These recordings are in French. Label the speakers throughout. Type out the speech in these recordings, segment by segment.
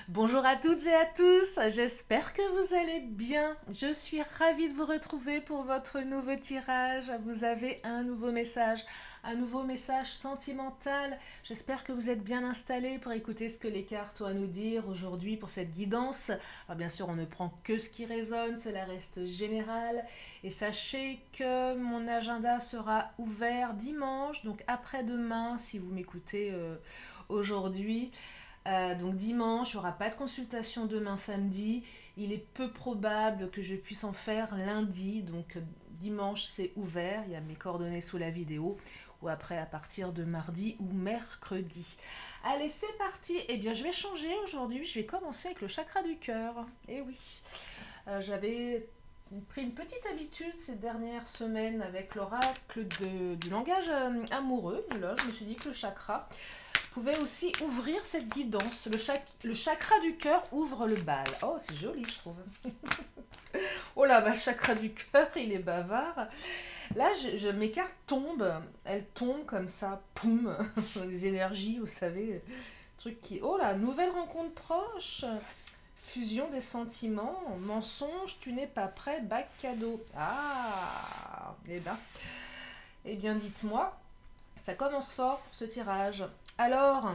Speaker 1: Bonjour à toutes et à tous, j'espère que vous allez bien. Je suis ravie de vous retrouver pour votre nouveau tirage. Vous avez un nouveau message sentimental. J'espère que vous êtes bien installés pour écouter ce que les cartes ont à nous dire aujourd'hui pour cette guidance. Alors bien sûr, on ne prend que ce qui résonne, cela reste général. Et sachez que mon agenda sera ouvert dimanche, donc après-demain, si vous m'écoutez aujourd'hui. Donc dimanche, il n'y aura pas de consultation demain samedi. Il est peu probable que je puisse en faire lundi. Donc dimanche, c'est ouvert. Il y a mes coordonnées sous la vidéo. Ou après à partir de mardi ou mercredi. Allez, c'est parti. Eh bien, je vais changer aujourd'hui. Je vais commencer avec le chakra du cœur. Eh oui. J'avais pris une petite habitude ces dernières semaines avec l'oracle du langage amoureux. Là, je me suis dit que le chakra pouvait aussi ouvrir cette guidance. Le chakra du cœur ouvre le bal. Oh, c'est joli, je trouve. Oh là, le chakra du cœur, il est bavard. Là, mes cartes tombent. Elles tombent comme ça, poum. Les énergies, vous savez. Truc qui... Oh là, nouvelle rencontre proche. Fusion des sentiments. Mensonge, tu n'es pas prêt, bac cadeau. Ah, eh bien, dites-moi. Ça commence fort ce tirage. Alors,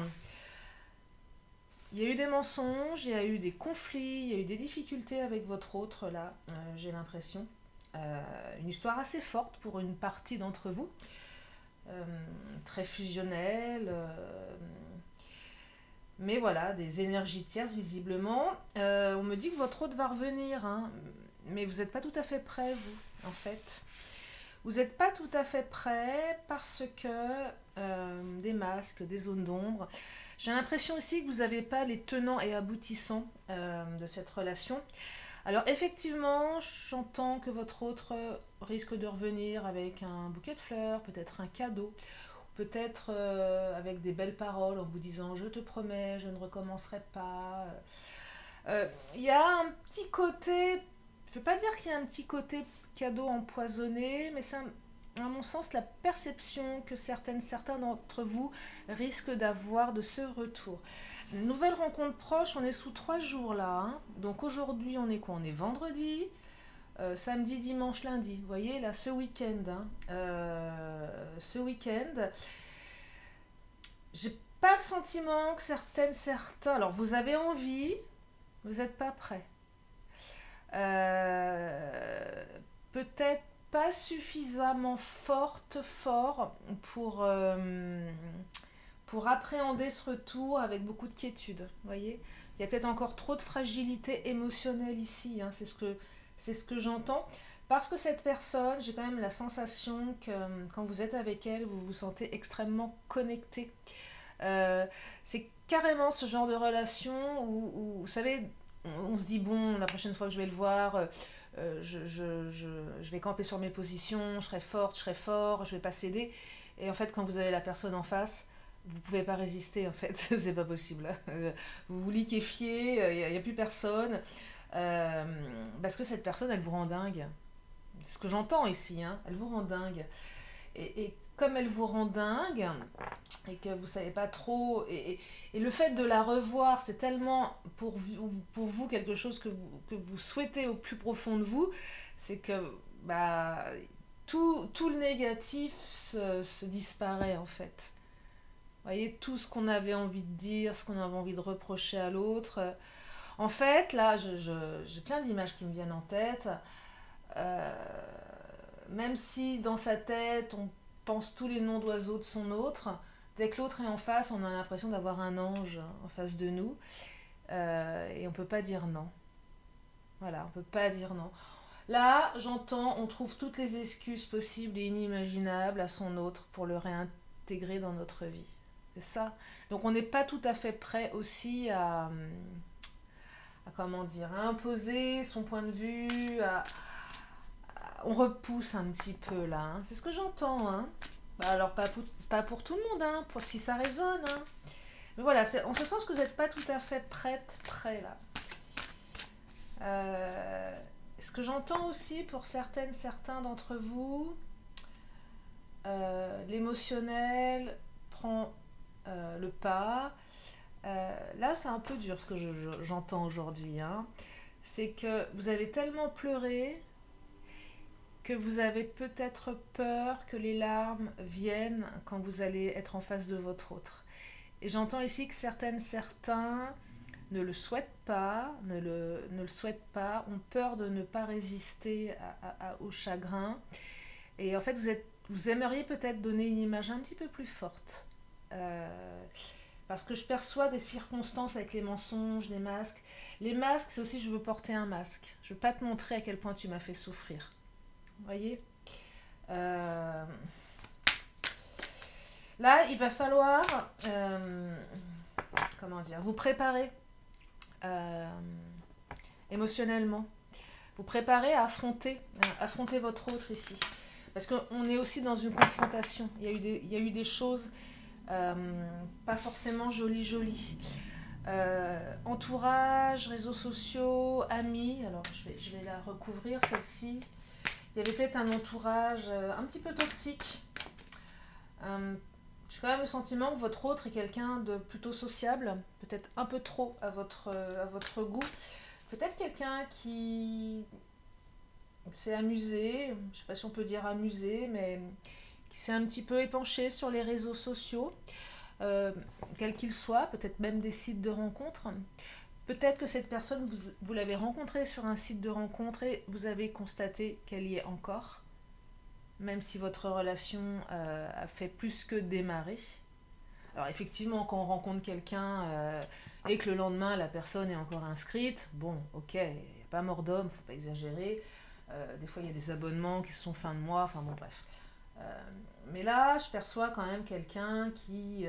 Speaker 1: il y a eu des mensonges, il y a eu des conflits, il y a eu des difficultés avec votre autre, là, j'ai l'impression. Une histoire assez forte pour une partie d'entre vous, très fusionnelle, mais voilà, des énergies tierces visiblement. On me dit que votre autre va revenir, hein, mais vous n'êtes pas tout à fait prêt, vous, en fait. Vous n'êtes pas tout à fait prêt parce que des masques, des zones d'ombre. J'ai l'impression aussi que vous n'avez pas les tenants et aboutissants de cette relation. Alors effectivement, j'entends que votre autre risque de revenir avec un bouquet de fleurs, peut-être un cadeau, peut-être avec des belles paroles en vous disant « je te promets, je ne recommencerai pas ». Il y a un petit côté, je ne veux pas dire qu'il y a un petit côté cadeau empoisonné, mais c'est à mon sens la perception que certains d'entre vous risquent d'avoir de ce retour. Nouvelle rencontre proche, on est sous 3 jours là, hein. Donc aujourd'hui on est quoi? On est vendredi, samedi, dimanche, lundi. Vous voyez là, ce week-end, hein. Ce week-end, j'ai pas le sentiment que certains... Alors vous avez envie, vous n'êtes pas prêt. Peut-être pas suffisamment fort pour appréhender ce retour avec beaucoup de quiétude. Vous voyez, il y a peut-être encore trop de fragilité émotionnelle ici, hein, c'est ce que j'entends. Parce que cette personne, j'ai quand même la sensation que quand vous êtes avec elle, vous vous sentez extrêmement connecté. C'est carrément ce genre de relation où vous savez, on se dit bon, la prochaine fois que je vais le voir, je vais camper sur mes positions, je serai forte, je serai fort, je vais pas céder. Et en fait, quand vous avez la personne en face, vous pouvez pas résister, en fait, c'est pas possible. Vous vous liquéfiez, il n'y a plus personne. Parce que cette personne, elle vous rend dingue. C'est ce que j'entends ici, hein, elle vous rend dingue. Et comme elle vous rend dingue, et que vous savez pas trop, et le fait de la revoir, c'est tellement pour vous quelque chose que vous souhaitez au plus profond de vous, c'est que bah, tout le négatif se disparaît en fait. Vous voyez, tout ce qu'on avait envie de dire, ce qu'on avait envie de reprocher à l'autre. En fait, là, j'ai plein d'images qui me viennent en tête. Euh, Même si dans sa tête, on pense tous les noms d'oiseaux de son autre, dès que l'autre est en face, on a l'impression d'avoir un ange en face de nous. Et on peut pas dire non. Voilà, on peut pas dire non. Là, j'entends, on trouve toutes les excuses possibles et inimaginables à son autre pour le réintégrer dans notre vie. C'est ça. Donc on n'est pas tout à fait prêt aussi à comment dire, à imposer son point de vue, on repousse un petit peu là, hein. C'est ce que j'entends, hein. Bah, alors pas pour tout le monde, hein, pour si ça résonne, hein. Mais voilà, c'est en ce sens que vous n'êtes pas tout à fait prêt là. Ce que j'entends aussi pour certains d'entre vous, l'émotionnel prend le pas. là, c'est un peu dur ce que j'entends aujourd'hui, hein. C'est que vous avez tellement pleuré que vous avez peut-être peur que les larmes viennent quand vous allez être en face de votre autre. Et j'entends ici que certains ne le souhaitent pas, ne le souhaitent pas, ont peur de ne pas résister au chagrin. Et en fait, vous aimeriez peut-être donner une image un petit peu plus forte. Parce que je perçois des circonstances avec les mensonges, les masques. Les masques, c'est aussi je veux porter un masque. Je veux pas te montrer à quel point tu m'as fait souffrir. Vous voyez, là, il va falloir, comment dire, vous préparer euh, émotionnellement. Vous préparer à affronter votre autre ici. Parce qu'on est aussi dans une confrontation. Il y a eu des choses pas forcément jolies. Entourage, réseaux sociaux, amis. Alors, je vais la recouvrir, celle-ci. Il y avait peut-être un entourage un petit peu toxique. J'ai quand même le sentiment que votre autre est quelqu'un de plutôt sociable, peut-être un peu trop à votre goût. Peut-être quelqu'un qui s'est amusé, je ne sais pas si on peut dire amusé, mais qui s'est un petit peu épanché sur les réseaux sociaux, quels qu'ils soient, peut-être même des sites de rencontres. Peut-être que cette personne, vous l'avez rencontrée sur un site de rencontre et vous avez constaté qu'elle y est encore, même si votre relation a fait plus que démarrer. Alors effectivement, quand on rencontre quelqu'un et que le lendemain la personne est encore inscrite, bon, ok, il n'y a pas mort d'homme, faut pas exagérer. Des fois, il y a des abonnements qui sont fin de mois, enfin bon, bref. Mais là, je perçois quand même quelqu'un qui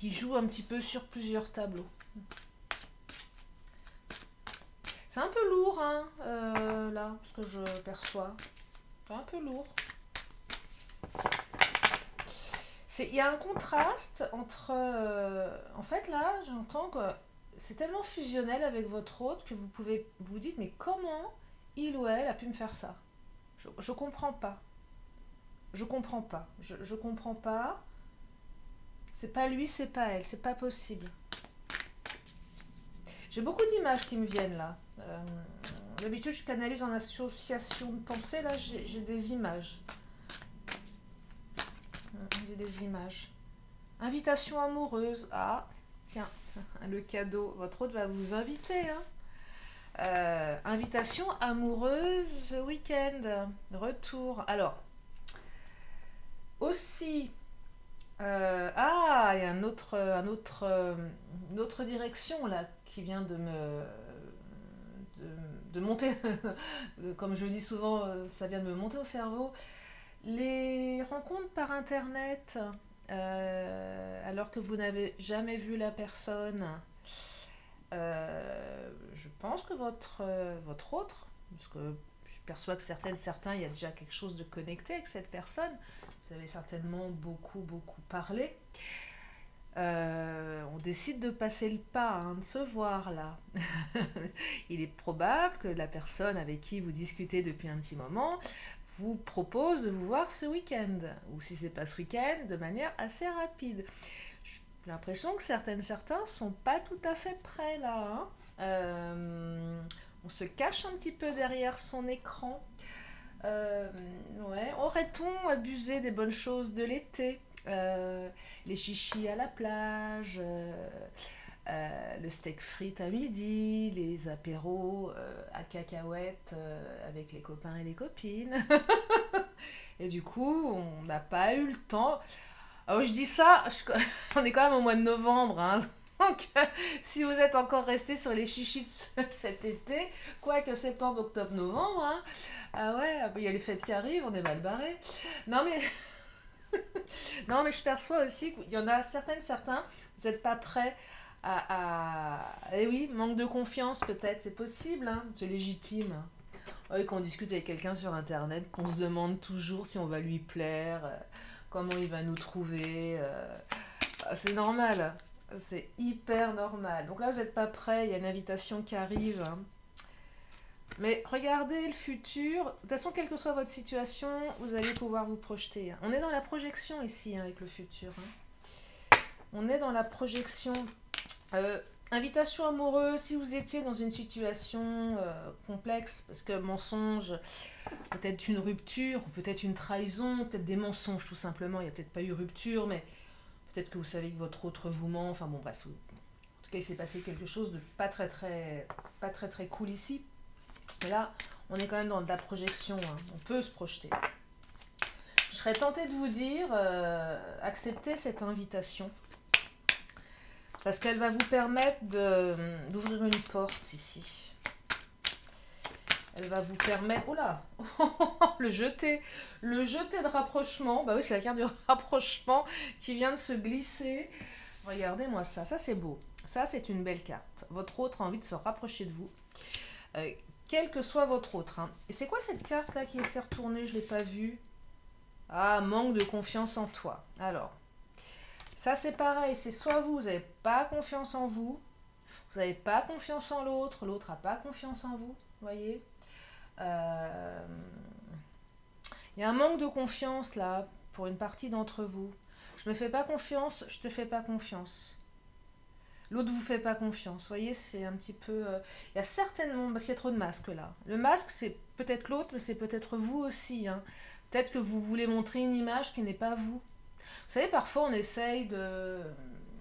Speaker 1: joue un petit peu sur plusieurs tableaux. C'est un peu lourd, hein, là, ce que je perçois. C'est un peu lourd. Il y a un contraste entre... en fait, là, j'entends que c'est tellement fusionnel avec votre autre que vous dites, mais comment il ou elle a pu me faire ça? Je comprends pas. Je comprends pas. Je comprends pas. C'est pas lui, c'est pas elle. C'est pas possible. J'ai beaucoup d'images qui me viennent là. D'habitude, je canalise en association de pensée. Là, j'ai des images. J'ai des images. Invitation amoureuse. Ah, tiens, le cadeau. Votre hôte va vous inviter. Hein. Invitation amoureuse week-end. Retour. Alors, aussi... il y a une autre direction là qui vient de monter. Comme je dis souvent, ça vient de me monter au cerveau. Les rencontres par internet, alors que vous n'avez jamais vu la personne, je pense que votre autre, parce que je perçois que certains, il y a déjà quelque chose de connecté avec cette personne. Vous avez certainement beaucoup parlé. On décide de passer le pas, hein, de se voir là. Il est probable que la personne avec qui vous discutez depuis un petit moment vous propose de vous voir ce week-end, ou si c'est pas ce week-end, de manière assez rapide. J'ai l'impression que certains sont pas tout à fait prêts là. Hein. On se cache un petit peu derrière son écran. Ouais. Aurait-on abusé des bonnes choses de l'été? Les chichis à la plage, le steak frites à midi, les apéros à cacahuètes avec les copains et les copines. Et du coup, on n'a pas eu le temps. Alors, je dis ça, on est quand même au mois de novembre, hein. Donc, si vous êtes encore resté sur les chichis de cet été, quoique septembre, octobre, novembre, hein, ah ouais, il y a les fêtes qui arrivent, on est mal barré. Non mais, non mais je perçois aussi qu'il y en a certains, vous n'êtes pas prêts Eh oui, manque de confiance peut-être, c'est possible, hein, c'est légitime. Oui, quand on discute avec quelqu'un sur internet, on se demande toujours si on va lui plaire, comment il va nous trouver. C'est normal, c'est hyper normal. Donc là, vous n'êtes pas prêts, il y a une invitation qui arrive. Hein. Mais regardez le futur. De toute façon, quelle que soit votre situation, vous allez pouvoir vous projeter. On est dans la projection ici, hein, avec le futur. Hein. On est dans la projection. Invitation amoureuse, si vous étiez dans une situation complexe, parce que mensonge, peut-être une rupture, ou peut-être une trahison, peut-être des mensonges tout simplement, il n'y a peut-être pas eu rupture, mais peut-être que vous savez que votre autre vous ment, enfin bon bref, en tout cas il s'est passé quelque chose de pas très cool ici. Mais là, on est quand même dans de la projection, hein. On peut se projeter. Je serais tentée de vous dire, acceptez cette invitation. Parce qu'elle va vous permettre d'ouvrir une porte ici. Elle va vous permettre... Oh là le jeté de rapprochement. Bah oui, c'est la carte du rapprochement qui vient de se glisser. Regardez-moi ça. Ça, c'est beau. Ça, c'est une belle carte. Votre autre a envie de se rapprocher de vous. Quel que soit votre autre. Hein. Et c'est quoi cette carte-là qui s'est retournée? Je ne l'ai pas vue. Ah, manque de confiance en toi. Alors... Ça, c'est pareil, c'est soit vous n'avez pas confiance en vous, vous n'avez pas confiance en l'autre, l'autre n'a pas confiance en vous, voyez. Il y a un manque de confiance, là, pour une partie d'entre vous. Je me fais pas confiance, je te fais pas confiance. L'autre vous fait pas confiance, voyez, c'est un petit peu... Il y a certainement, parce qu'il y a trop de masques, là. Le masque, c'est peut-être l'autre, mais c'est peut-être vous aussi, hein. Peut-être que vous voulez montrer une image qui n'est pas vous. Vous savez, parfois on essaye de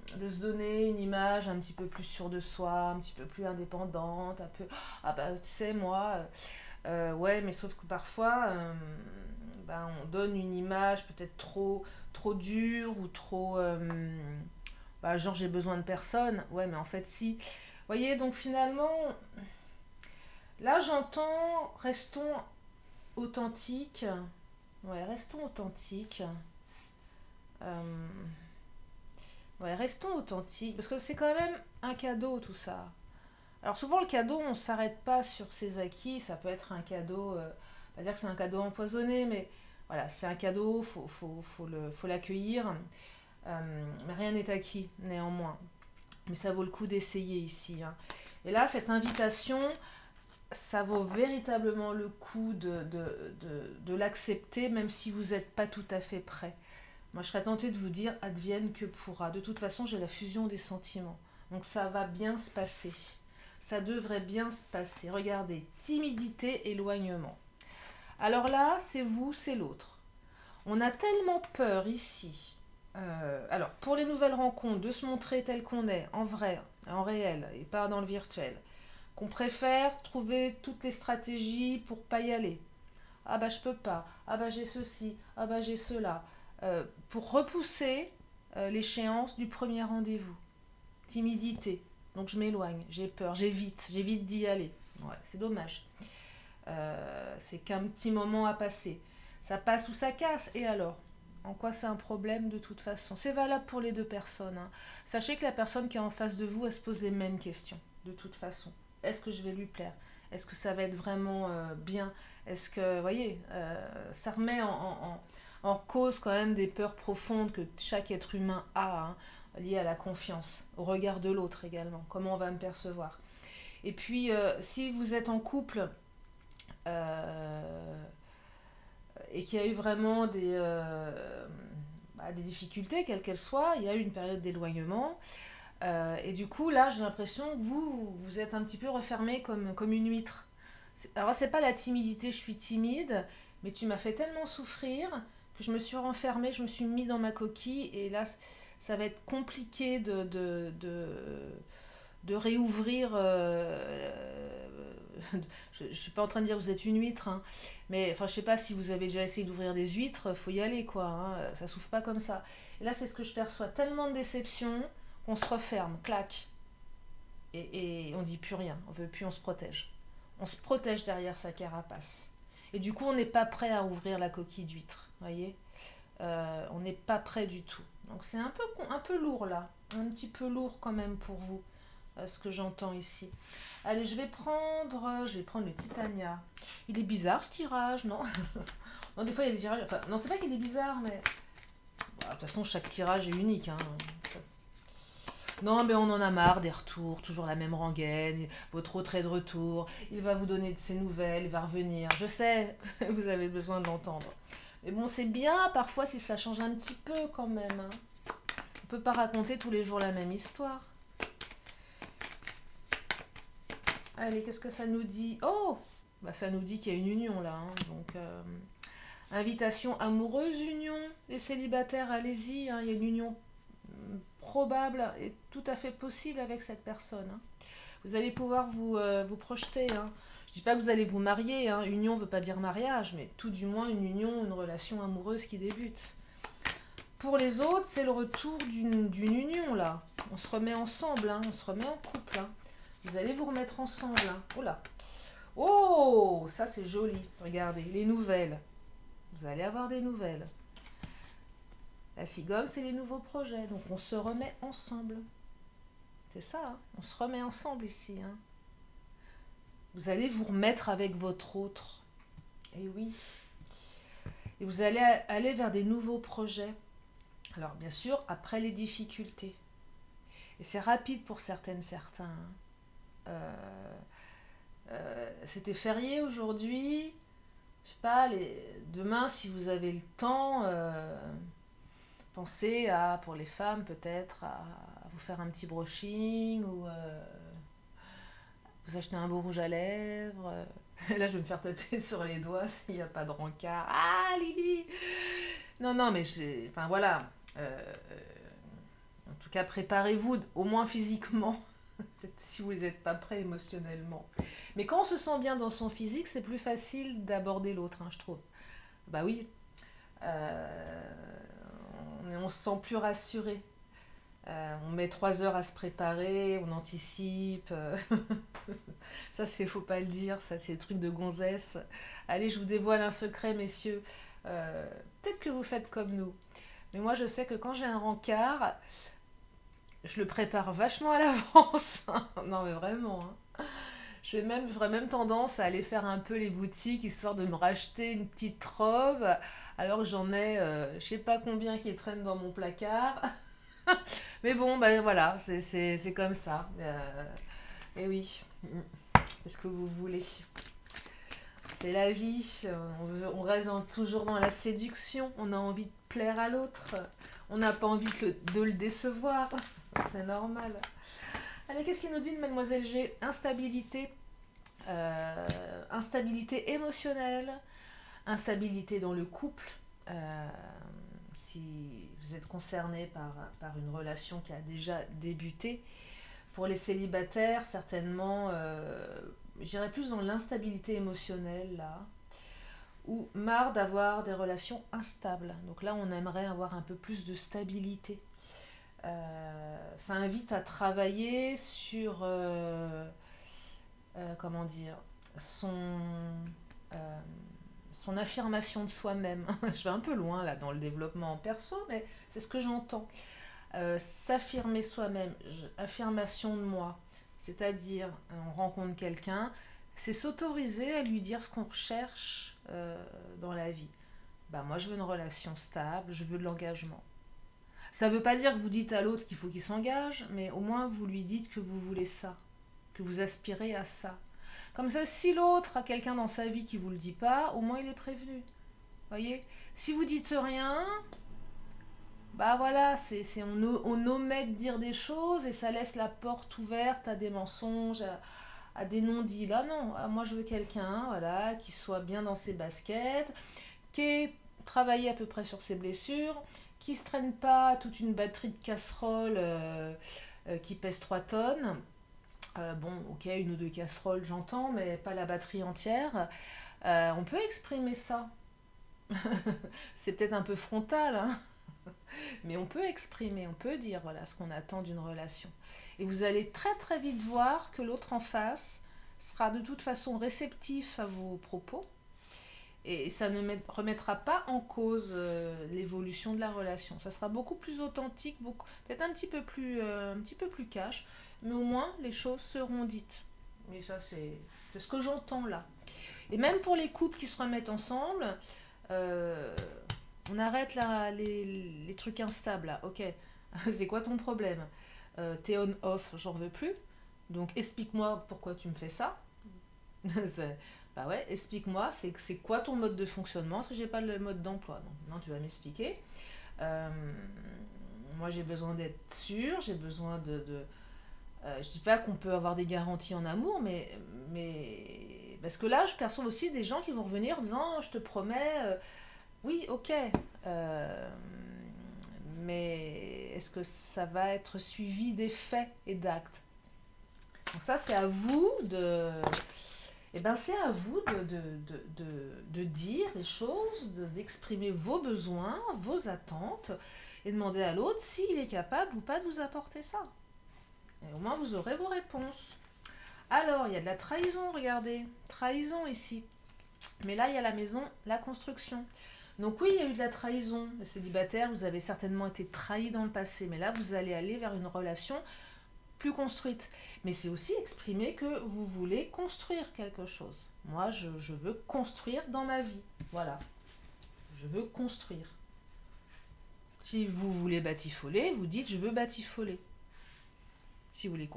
Speaker 1: se donner une image un petit peu plus sûre de soi, un petit peu plus indépendante, un peu... Ah bah tu sais, moi... ouais, mais sauf que parfois, on donne une image peut-être trop dure ou trop... genre j'ai besoin de personne. Ouais, mais en fait si. Vous voyez, donc finalement, là j'entends, restons authentiques. Ouais, restons authentiques. Ouais, restons authentiques, parce que c'est quand même un cadeau tout ça. Alors souvent le cadeau, on ne s'arrête pas sur ses acquis, ça peut être un cadeau, pas dire que c'est un cadeau empoisonné, mais voilà, c'est un cadeau, faut l'accueillir, mais rien n'est acquis néanmoins. Mais ça vaut le coup d'essayer ici. Hein. Et là, cette invitation, ça vaut véritablement le coup de l'accepter, même si vous n'êtes pas tout à fait prêt. Moi, je serais tentée de vous dire advienne que pourra. De toute façon, j'ai la fusion des sentiments. Donc, ça va bien se passer. Ça devrait bien se passer. Regardez, timidité, éloignement. Alors là, c'est vous, c'est l'autre. On a tellement peur ici. Alors, pour les nouvelles rencontres, de se montrer tel qu'on est, en vrai, en réel, et pas dans le virtuel, qu'on préfère trouver toutes les stratégies pour pas y aller. Ah bah je peux pas. Ah bah j'ai ceci. Ah bah j'ai cela. Pour repousser l'échéance du premier rendez-vous. Timidité. Donc je m'éloigne, j'ai peur, j'évite d'y aller. Ouais, c'est dommage. C'est qu'un petit moment à passer. Ça passe ou ça casse, et alors? En quoi c'est un problème de toute façon? C'est valable pour les deux personnes. Hein. Sachez que la personne qui est en face de vous, elle se pose les mêmes questions, de toute façon. Est-ce que je vais lui plaire? Est-ce que ça va être vraiment bien? Est-ce que, vous voyez, ça remet en cause quand même des peurs profondes que chaque être humain a, hein, liées à la confiance, au regard de l'autre également, comment on va me percevoir. Et puis, si vous êtes en couple et qu'il y a eu vraiment des difficultés, quelles qu'elles soient, il y a eu une période d'éloignement, et du coup, là, j'ai l'impression que vous êtes un petit peu refermé comme une huître. Alors, c'est pas la timidité, je suis timide, mais tu m'as fait tellement souffrir que je me suis renfermée, je me suis mis dans ma coquille, et là, ça va être compliqué de réouvrir. Je ne suis pas en train de dire que vous êtes une huître, hein, mais enfin, je sais pas si vous avez déjà essayé d'ouvrir des huîtres, faut y aller, quoi. Hein, ça s'ouvre pas comme ça. Et là, c'est ce que je perçois, tellement de déception qu'on se referme, clac, et on dit plus rien, on veut plus, on se protège. On se protège derrière sa carapace. Et du coup, on n'est pas prêt à ouvrir la coquille d'huître, voyez. On n'est pas prêt du tout. Donc c'est un peu lourd là, un petit peu lourd quand même pour vous, ce que j'entends ici. Allez, je vais prendre le Titania. Il est bizarre ce tirage, non? Non, des fois il y a des tirages, enfin, non, c'est pas qu'il est bizarre, mais... Bon, de toute façon, chaque tirage est unique, hein. Non, mais on en a marre des retours, toujours la même rengaine, votre autre est de retour, il va vous donner de ses nouvelles, il va revenir. Je sais, vous avez besoin de l'entendre. Mais bon, c'est bien parfois si ça change un petit peu quand même. Hein. peut pas raconter tous les jours la même histoire. Allez, qu'est-ce que ça nous dit? Oh, bah ça nous dit qu'il y a une union là, hein. Donc, invitation amoureuse, union. Les célibataires, allez-y, hein. Il y a une union probable et tout à fait possible avec cette personne, hein. Vous allez pouvoir vous projeter, hein. Je dis pas que vous allez vous marier, hein. Union veut pas dire mariage, mais tout du moins une union, une relation amoureuse qui débute. Pour les autres, c'est le retour d'une union, là. On se remet ensemble, hein. On se remet en couple, hein. Vous allez vous remettre ensemble, hein. Oh là. Oh, ça c'est joli. Regardez, les nouvelles. Vous allez avoir des nouvelles. La cigogne, c'est les nouveaux projets. Donc on se remet ensemble. C'est ça, hein. On se remet ensemble ici, hein. Vous allez vous remettre avec votre autre. Et oui. Et vous allez aller vers des nouveaux projets. Alors bien sûr, après les difficultés. Et c'est rapide pour certaines, certains, hein. C'était férié aujourd'hui. Je sais pas, demain, si vous avez le temps, pensez à, pour les femmes peut-être, à vous faire un petit brushing ou vous acheter un beau rouge à lèvres. Là, je vais me faire taper sur les doigts s'il n'y a pas de rencard. Ah, Lily! Non, non, mais enfin voilà. En tout cas, préparez-vous, au moins physiquement, si vous n'êtes pas prêt émotionnellement. Mais quand on se sent bien dans son physique, c'est plus facile d'aborder l'autre, hein, je trouve. Bah oui. On se sent plus rassuré. On met 3 heures à se préparer, on anticipe. Ça, faut pas le dire, ça, c'est le truc de gonzesse. Allez, je vous dévoile un secret, messieurs. Peut-être que vous faites comme nous. Mais moi, je sais que quand j'ai un rencard, je le prépare vachement à l'avance. Non, mais vraiment, hein. J'aurais même tendance à aller faire un peu les boutiques, histoire de me racheter une petite robe, alors que j'en ai, je sais pas combien qui traînent dans mon placard. Mais bon, ben voilà, c'est comme ça. Et oui, qu'est-ce que vous voulez? C'est la vie. On reste toujours dans la séduction. On a envie de plaire à l'autre. On n'a pas envie de le décevoir. C'est normal. Allez, qu'est-ce qu'il nous dit de Mademoiselle G? Instabilité. Instabilité émotionnelle. Instabilité dans le couple. Si vous êtes concerné par une relation qui a déjà débuté. Pour les célibataires, certainement, j'irais plus dans l'instabilité émotionnelle, là, ou marre d'avoir des relations instables. Donc là, on aimerait avoir un peu plus de stabilité. Ça invite à travailler sur, comment dire, son affirmation de soi-même. Je vais un peu loin, là, dans le développement perso, mais c'est ce que j'entends. S'affirmer soi-même, affirmation de moi, c'est-à-dire on rencontre quelqu'un, c'est s'autoriser à lui dire ce qu'on recherche dans la vie. Bah, moi je veux une relation stable, je veux de l'engagement. Ça ne veut pas dire que vous dites à l'autre qu'il faut qu'il s'engage, mais au moins vous lui dites que vous voulez ça, que vous aspirez à ça. Comme ça, si l'autre a quelqu'un dans sa vie qui ne vous le dit pas, au moins il est prévenu. Voyez, si vous dites rien, bah voilà, on omet de dire des choses et ça laisse la porte ouverte à des mensonges, à des non-dits. Là, non, moi je veux quelqu'un, voilà, qui soit bien dans ses baskets, qui ait travaillé à peu près sur ses blessures, qui se traîne pas toute une batterie de casseroles qui pèse 3 tonnes. Bon, ok, une ou deux casseroles, j'entends, mais pas la batterie entière. On peut exprimer ça. C'est peut-être un peu frontal, hein, mais on peut exprimer, on peut dire voilà ce qu'on attend d'une relation. Et vous allez très très vite voir que l'autre en face sera de toute façon réceptif à vos propos et ça ne remettra pas en cause l'évolution de la relation. Ça sera beaucoup plus authentique, peut-être un petit peu plus cash, mais au moins les choses seront dites. Mais ça c'est ce que j'entends là. Et même pour les couples qui se remettent ensemble, on arrête là, les trucs instables là. Ok, c'est quoi ton problème? T'es on-off, j'en veux plus. Donc explique-moi pourquoi tu me fais ça. Bah ouais, explique-moi, c'est quoi ton mode de fonctionnement? Parce que j'ai pas le mode d'emploi. Non, tu vas m'expliquer. moi j'ai besoin d'être sûre, j'ai besoin je dis pas qu'on peut avoir des garanties en amour, mais parce que là je perçois aussi des gens qui vont revenir en disant je te promets, oui ok, euh, mais est-ce que ça va être suivi des faits et d'actes? Donc ça c'est à vous de... Eh ben, c'est à vous de dire les choses, d'exprimer vos besoins, vos attentes, et demander à l'autre s'il est capable ou pas de vous apporter ça. Et au moins, vous aurez vos réponses. Alors, il y a de la trahison, regardez. Trahison ici. Mais là, il y a la maison, la construction. Donc oui, il y a eu de la trahison. Les célibataires, vous avez certainement été trahis dans le passé. Mais là, vous allez aller vers une relation plus construite. Mais c'est aussi exprimer que vous voulez construire quelque chose. Moi, je veux construire dans ma vie. Voilà. Je veux construire. Si vous voulez batifoler, vous dites je veux batifoler. Si vous voulez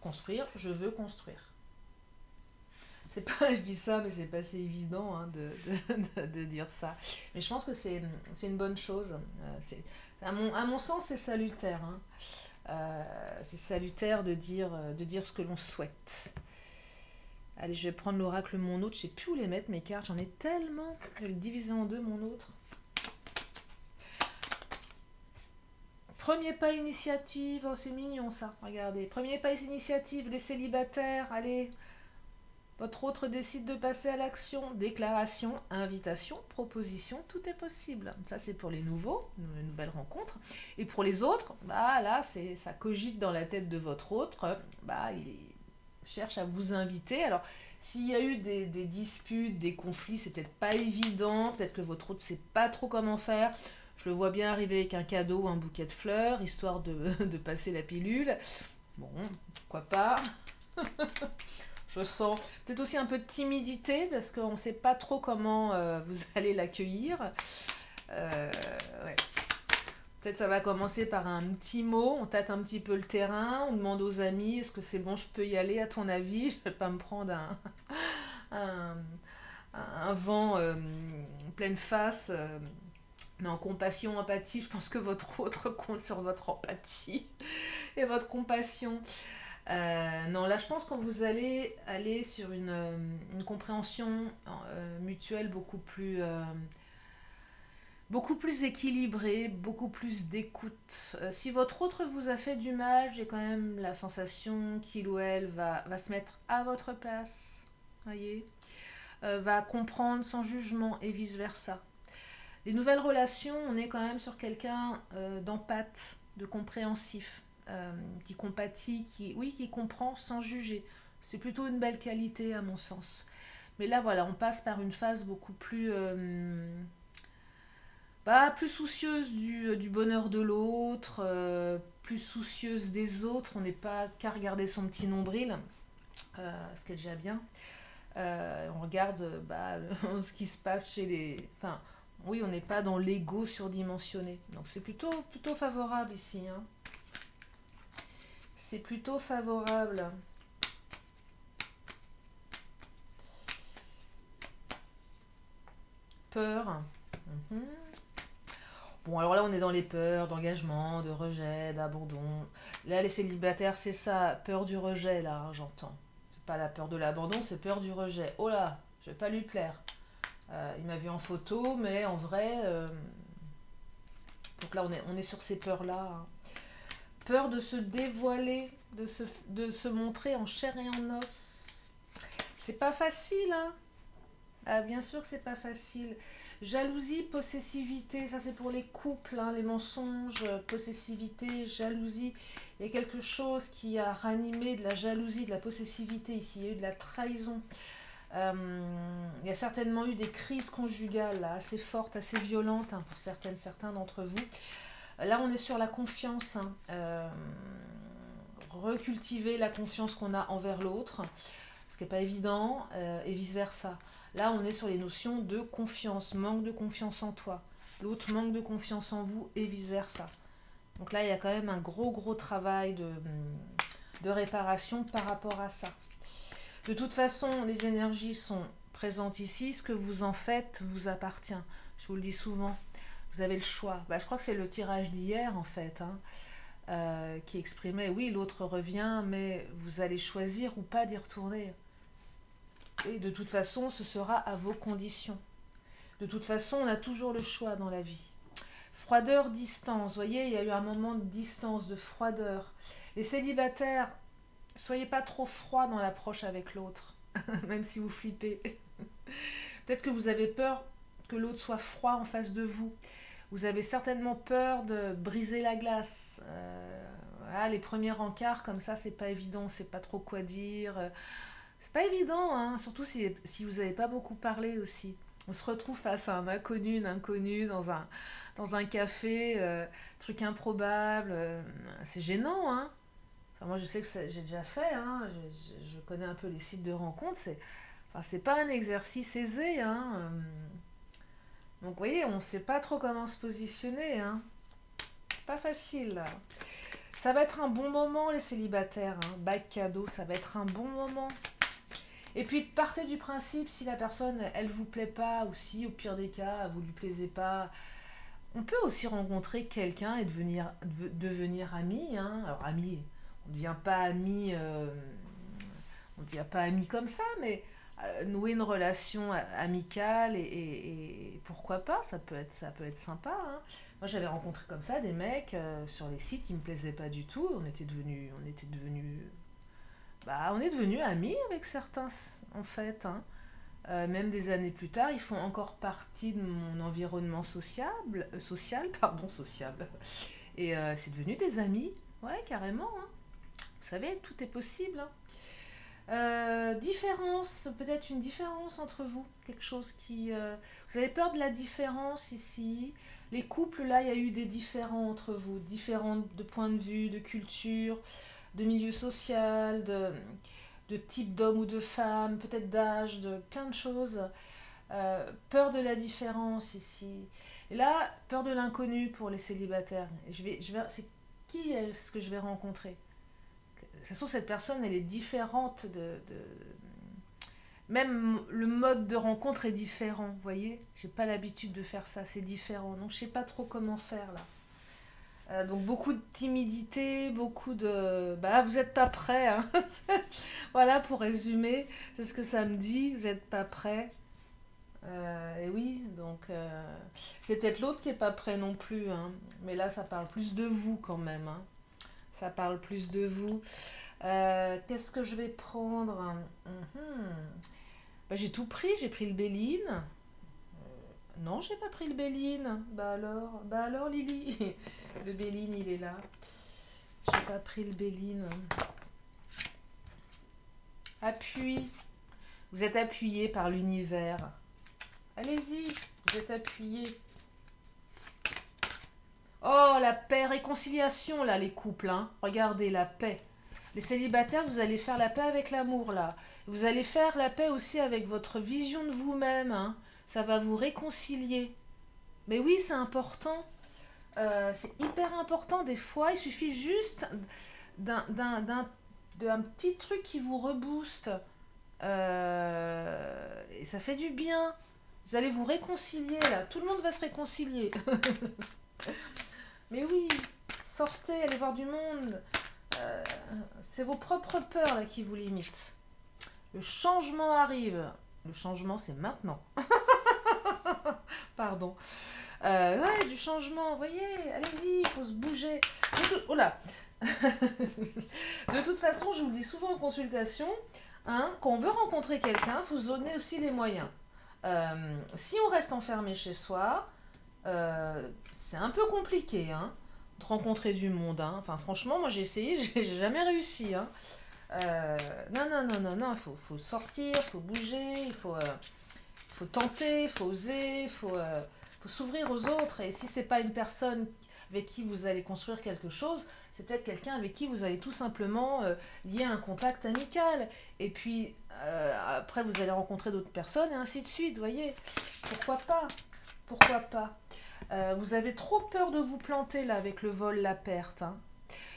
Speaker 1: construire, je veux construire. C'est pas, je dis ça, mais c'est pas si évident hein, de dire ça. Mais je pense que c'est une bonne chose. À mon sens, c'est salutaire. Hein. C'est salutaire de dire ce que l'on souhaite. Allez, je vais prendre l'oracle mon autre. Je sais plus où les mettre mes cartes. J'en ai tellement. Je vais le diviser en deux mon autre. Premier pas initiative. Oh, c'est mignon ça. Regardez. Premier pas initiative. Les célibataires. Allez. Votre autre décide de passer à l'action. Déclaration, invitation, proposition, tout est possible. Ça, c'est pour les nouveaux, une nouvelle rencontre. Et pour les autres, bah là, ça cogite dans la tête de votre autre. Bah, il cherche à vous inviter. Alors, s'il y a eu des disputes, des conflits, c'est peut-être pas évident. Peut-être que votre autre ne sait pas trop comment faire. Je le vois bien arriver avec un cadeau, un bouquet de fleurs, histoire de passer la pilule. Bon, pourquoi pas. Je sens peut-être aussi un peu de timidité parce qu'on ne sait pas trop comment vous allez l'accueillir. Ouais. Peut-être ça va commencer par un petit mot, on tâte un petit peu le terrain, on demande aux amis est-ce que c'est bon, je peux y aller à ton avis? Je ne vais pas me prendre un vent en pleine face. Mais en compassion, empathie, je pense que votre autre compte sur votre empathie et votre compassion. Non, là je pense que vous allez aller sur une compréhension mutuelle beaucoup plus équilibrée, beaucoup plus d'écoute. Si votre autre vous a fait du mal, j'ai quand même la sensation qu'il ou elle va se mettre à votre place, voyez, va comprendre sans jugement et vice-versa. Les nouvelles relations, on est quand même sur quelqu'un d'empathe, de compréhensif. Qui compatit, qui comprend sans juger. C'est plutôt une belle qualité à mon sens. Mais là, voilà, on passe par une phase beaucoup plus, plus soucieuse du bonheur de l'autre, plus soucieuse des autres. On n'est pas qu'à regarder son petit nombril, ce qui est déjà bien. On regarde ce qui se passe chez les... Enfin, oui, on n'est pas dans l'ego surdimensionné. Donc c'est plutôt favorable ici, hein. C'est plutôt favorable. Peur. Bon, alors là, on est dans les peurs d'engagement, de rejet, d'abandon. Là, les célibataires, c'est ça, peur du rejet, là, hein, j'entends. C'est pas la peur de l'abandon, c'est peur du rejet. Oh là, je vais pas lui plaire. Il m'a vu en photo, mais en vrai... Donc là, on est sur ces peurs-là, hein. Peur de se dévoiler, de se montrer en chair et en os. C'est pas facile, hein. Ah, bien sûr que c'est pas facile. Jalousie, possessivité, ça c'est pour les couples, hein, les mensonges, possessivité, jalousie. Il y a quelque chose qui a ranimé de la jalousie, de la possessivité ici. Il y a eu de la trahison. Il y a certainement eu des crises conjugales là, assez fortes, assez violentes hein, pour certains d'entre vous. Là, on est sur la confiance, hein. Recultiver la confiance qu'on a envers l'autre, ce qui n'est pas évident, et vice-versa. Là, on est sur les notions de confiance, manque de confiance en toi. L'autre manque de confiance en vous, et vice-versa. Donc là, il y a quand même un gros travail de réparation par rapport à ça. De toute façon, les énergies sont présentes ici. Ce que vous en faites vous appartient. Je vous le dis souvent. Vous avez le choix. Bah, je crois que c'est le tirage d'hier, en fait, hein, qui exprimait, oui, l'autre revient, mais vous allez choisir ou pas d'y retourner. Et de toute façon, ce sera à vos conditions. De toute façon, on a toujours le choix dans la vie. Froideur, distance. Vous voyez, il y a eu un moment de distance, de froideur. Les célibataires, soyez pas trop froid dans l'approche avec l'autre, même si vous flippez. Peut-être que vous avez peur que l'autre soit froid en face de vous. Vous avez certainement peur de briser la glace. Voilà, les premiers rencarts comme ça, c'est pas évident, on sait pas trop quoi dire. C'est pas évident, hein, surtout si vous n'avez pas beaucoup parlé aussi. On se retrouve face à un inconnu, une inconnue dans un café, truc improbable. C'est gênant, hein. Enfin, moi, je sais que j'ai déjà fait, hein. Je connais un peu les sites de rencontres. Enfin, c'est pas un exercice aisé, hein. Donc, vous voyez, on ne sait pas trop comment se positionner, hein. Pas facile, là. Ça va être un bon moment, les célibataires, hein. Bac cadeau, ça va être un bon moment. Et puis partez du principe, si la personne, elle vous plaît pas, ou si au pire des cas, vous lui plaisez pas, on peut aussi rencontrer quelqu'un et devenir ami, hein. Alors ami, on ne devient pas ami, on ne devient pas ami comme ça, mais nouer une relation amicale et pourquoi pas, ça peut être sympa, hein. Moi j'avais rencontré comme ça des mecs sur les sites, ils me plaisaient pas du tout, on est devenus amis avec certains, en fait, hein. Même des années plus tard, ils font encore partie de mon environnement social, pardon, sociable. Et c'est devenu des amis, ouais, carrément, hein. Vous savez, tout est possible, hein. Différence, peut-être une différence entre vous, quelque chose qui... Vous avez peur de la différence ici. Les couples, là, il y a eu des différends entre vous, différents de point de vue, de culture, de milieu social, de type d'homme ou de femme, peut-être d'âge, de plein de choses. Peur de la différence ici. Et là, peur de l'inconnu pour les célibataires. C'est qui est-ce que je vais rencontrer? Ça se trouve, cette personne, elle est différente Même le mode de rencontre est différent, vous voyez. J'ai pas l'habitude de faire ça, c'est différent. Donc, je sais pas trop comment faire, là. Donc beaucoup de timidité, beaucoup de... Bah, vous n'êtes pas prêt, hein. Voilà, pour résumer, c'est ce que ça me dit, vous n'êtes pas prêt. Et oui, donc c'est peut-être l'autre qui n'est pas prêt non plus, hein. Mais là, ça parle plus de vous quand même, hein. Ça parle plus de vous. Qu'est-ce que je vais prendre? Bah, j'ai tout pris, j'ai pris le Béline. Non, j'ai pas pris le Béline. Bah alors Lily. Le Béline, il est là. J'ai pas pris le Béline. Appui. Vous êtes appuyé par l'univers. Allez-y, vous êtes appuyé. Oh, la paix, réconciliation, là, les couples, hein. Regardez, la paix. Les célibataires, vous allez faire la paix avec l'amour, là. Vous allez faire la paix aussi avec votre vision de vous-même, hein. Ça va vous réconcilier. Mais oui, c'est important. C'est hyper important. Des fois, il suffit juste d'un petit truc qui vous rebooste. Et ça fait du bien. Vous allez vous réconcilier, là. Tout le monde va se réconcilier. Mais oui, sortez, allez voir du monde. C'est vos propres peurs, là, qui vous limitent. Le changement arrive. Le changement, c'est maintenant. Pardon. Ouais, du changement, vous voyez, allez-y, il faut se bouger. Oh là. De toute façon, je vous le dis souvent en consultation, hein, quand on veut rencontrer quelqu'un, il faut se donner aussi les moyens. Si on reste enfermé chez soi, c'est un peu compliqué, hein, de rencontrer du monde, hein. Enfin, franchement, moi j'ai essayé, j'ai jamais réussi, hein. Non, il faut sortir, il faut bouger, il faut tenter, il faut oser, faut s'ouvrir aux autres. Et si c'est pas une personne avec qui vous allez construire quelque chose, c'est peut-être quelqu'un avec qui vous allez tout simplement lier un contact amical. Et puis après, vous allez rencontrer d'autres personnes et ainsi de suite, voyez. Pourquoi pas? Pourquoi pas? Vous avez trop peur de vous planter là avec le vol, la perte, hein.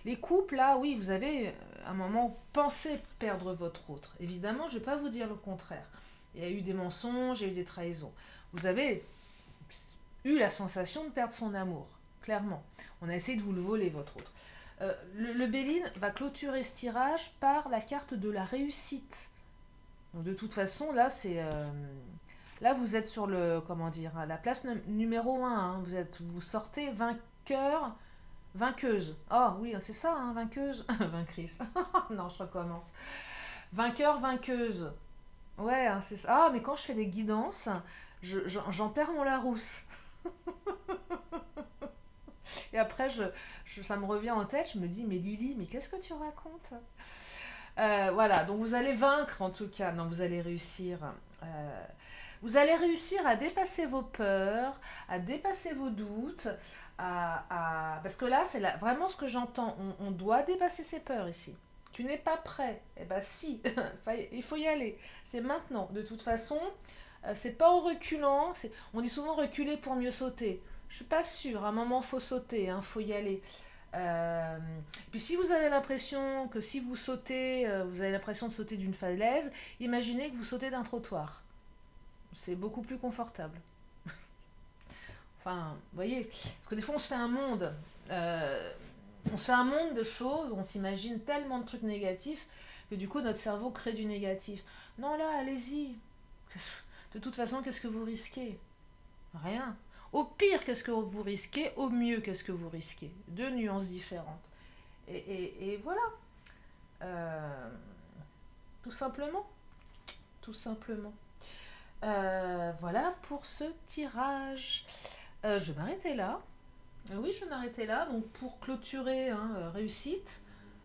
Speaker 1: Les couples, là, oui, vous avez à un moment pensé perdre votre autre. Évidemment, je ne vais pas vous dire le contraire. Il y a eu des mensonges, il y a eu des trahisons. Vous avez eu la sensation de perdre son amour, clairement. On a essayé de vous le voler, votre autre. Le Béline va clôturer ce tirage par la carte de la réussite. Donc de toute façon, là, là, vous êtes sur le, comment dire, la place numéro 1. Hein. Vous sortez vainqueur, vainqueuse. Oh oui, c'est ça, hein, vainqueuse. Vainctrice. Non, je recommence. Vainqueur, vainqueuse. Ouais, hein, c'est ça. Ah, mais quand je fais des guidances, j'en perds mon Larousse. Et après, ça me revient en tête, je me dis, mais Lily, mais qu'est-ce que tu racontes? Voilà, donc vous allez vaincre en tout cas, non, vous allez réussir. Euh, Vous allez réussir à dépasser vos peurs, à dépasser vos doutes, parce que là, c'est vraiment ce que j'entends. On doit dépasser ses peurs ici. Tu n'es pas prêt. Eh ben si, il faut y aller. C'est maintenant. De toute façon, c'est pas en reculant. On dit souvent reculer pour mieux sauter. Je suis pas sûre. À un moment, faut sauter, hein, faut y aller. Euh, Puis si vous avez l'impression que si vous sautez, vous avez l'impression de sauter d'une falaise, imaginez que vous sautez d'un trottoir. C'est beaucoup plus confortable. Enfin, vous voyez, parce que des fois on se fait un monde, on se fait un monde de choses, on s'imagine tellement de trucs négatifs que du coup notre cerveau crée du négatif. Non là, allez-y. De toute façon, qu'est-ce que vous risquez? Rien. Au pire, qu'est-ce que vous risquez? Au mieux, qu'est-ce que vous risquez? Deux nuances différentes. Et voilà. Euh, Tout simplement. Tout simplement. Voilà pour ce tirage. Je vais m'arrêter là. Oui, je vais m'arrêter là. Donc pour clôturer, hein, réussite,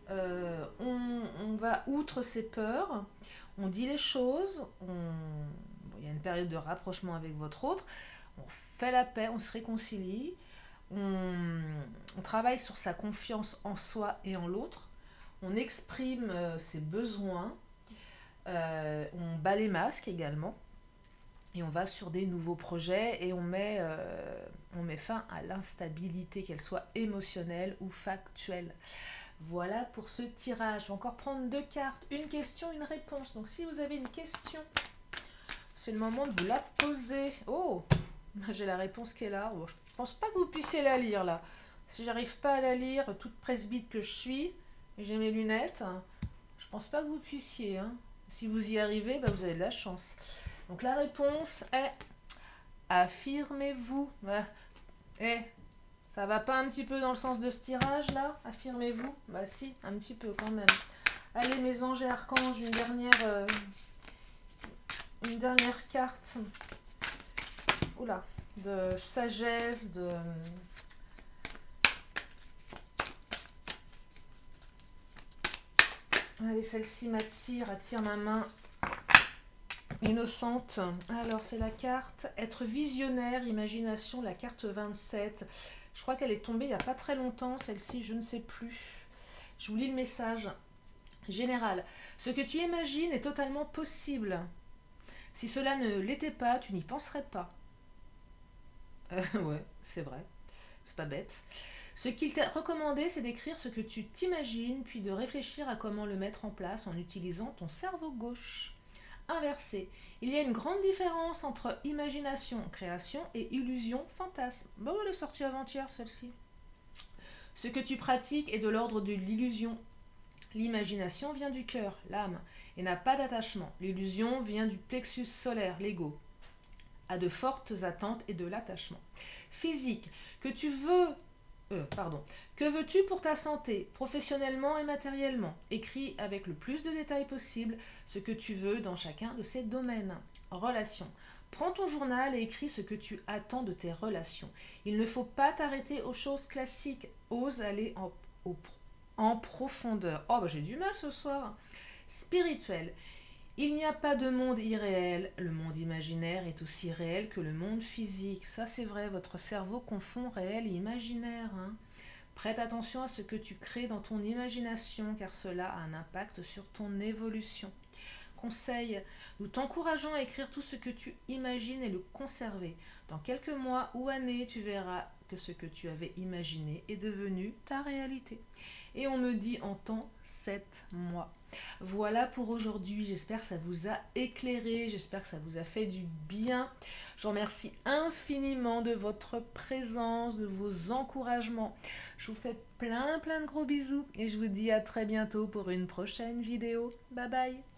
Speaker 1: on va outre ses peurs, on dit les choses, bon, il y a une période de rapprochement avec votre autre, on fait la paix, on se réconcilie, on travaille sur sa confiance en soi et en l'autre, on exprime ses besoins, on bat les masques également. Et on va sur des nouveaux projets et on met fin à l'instabilité, qu'elle soit émotionnelle ou factuelle. Voilà pour ce tirage. Je vais encore prendre deux cartes, une question, une réponse. Donc si vous avez une question, c'est le moment de vous la poser. Oh, j'ai la réponse qui est là. Bon, je ne pense pas que vous puissiez la lire là. Si j'arrive pas à la lire, toute presbyte que je suis, et j'ai mes lunettes, je pense pas que vous puissiez. Hein. Si vous y arrivez, bah, vous avez de la chance. Donc la réponse est affirmez-vous. Eh, ça va pas un petit peu dans le sens de ce tirage là? Affirmez-vous? Bah si, un petit peu quand même. Allez mes anges et archanges, une dernière carte. Oula, de sagesse, de... Allez, celle-ci attire ma main innocente. Alors, c'est la carte être visionnaire, imagination, la carte 27. Je crois qu'elle est tombée il n'y a pas très longtemps, celle-ci, je ne sais plus. Je vous lis le message général. Ce que tu imagines est totalement possible. Si cela ne l'était pas, tu n'y penserais pas. Ouais, c'est vrai. C'est pas bête. Ce qu'il t'a recommandé, c'est d'écrire ce que tu t'imagines, puis de réfléchir à comment le mettre en place en utilisant ton cerveau gauche. Inversé. Il y a une grande différence entre imagination, création et illusion, fantasme. Bon, elle est sortie avant-hier, celle-ci. Ce que tu pratiques est de l'ordre de l'illusion. L'imagination vient du cœur, l'âme, et n'a pas d'attachement. L'illusion vient du plexus solaire, l'ego, a de fortes attentes et de l'attachement. Physique, que veux-tu pour ta santé, professionnellement et matériellement? Écris avec le plus de détails possible ce que tu veux dans chacun de ces domaines. Relations. Prends ton journal et écris ce que tu attends de tes relations. Il ne faut pas t'arrêter aux choses classiques. Ose aller en profondeur. Oh, bah j'ai du mal ce soir. Spirituel. Il n'y a pas de monde irréel. Le monde imaginaire est aussi réel que le monde physique. Ça, c'est vrai, votre cerveau confond réel et imaginaire. Hein. Prête attention à ce que tu crées dans ton imagination, car cela a un impact sur ton évolution. Conseil, nous t'encourageons à écrire tout ce que tu imagines et le conserver. Dans quelques mois ou années, tu verras que ce que tu avais imaginé est devenu ta réalité. Et on me dit en temps 7 mois. Voilà pour aujourd'hui, j'espère que ça vous a éclairé, j'espère que ça vous a fait du bien. Je vous remercie infiniment de votre présence, de vos encouragements. Je vous fais plein de gros bisous et je vous dis à très bientôt pour une prochaine vidéo. Bye bye.